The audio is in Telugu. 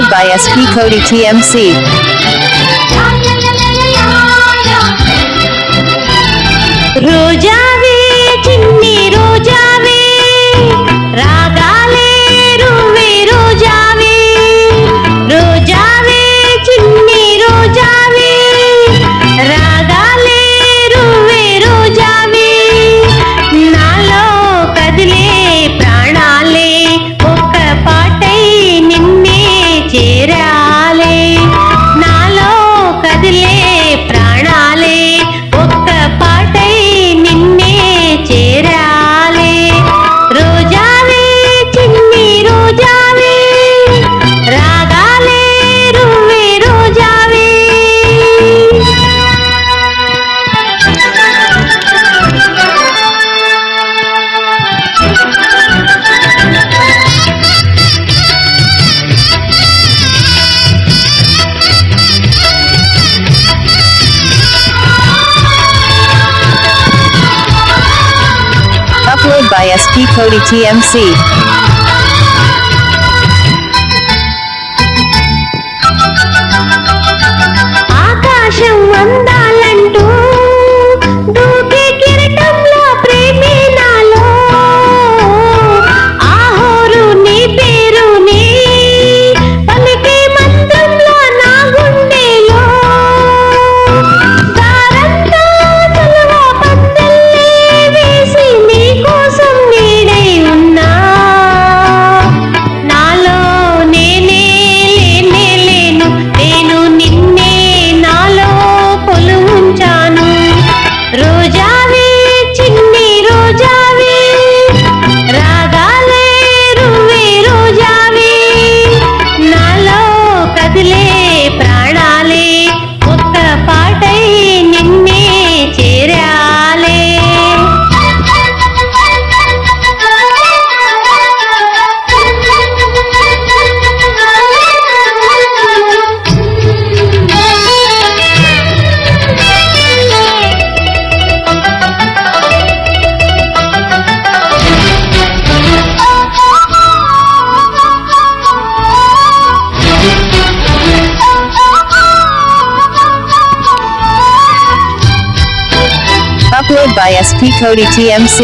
Upload by SP Cody TMC. రోజావే చిన్ని రోజావే రాగాలే రువ్వే రోజావే రోజావే చిన్ని రోజావే రాగాలే రువ్వే రోజావే నాలో కదిలే ప్రాణాలే ఒక్క పాటై నిన్నే చేరాలే నాలో కదిలే ప్రాణాలే ఒక్క పాటై నిన్నే చేరాలే రోజావే చిన్ని రోజావే రాగాలే రువ్వే రోజావే Upload by SP Cody TMC. ఆకాశం అందాలంటూ దూకే కిరటంలో ప్రేమే నాలో ఆహోరు నీ పేరుని పలికే మంత్రంలో నా గుండెలో దారంతా తలవా పందెల్లే వేసి నీ కోసం నీడై ఉన్నా నాలో నేనే లేనే లేను నేను నిన్నే నాలో కొలువుంచాను రోజావే చిన్ని రోజావే రాగాలే రువ్వే రోజావే నాలో కదిలే ప్రాణాలే ఒక్క పాటై నిన్నే చేరాలే Upload by SP Cody TMC.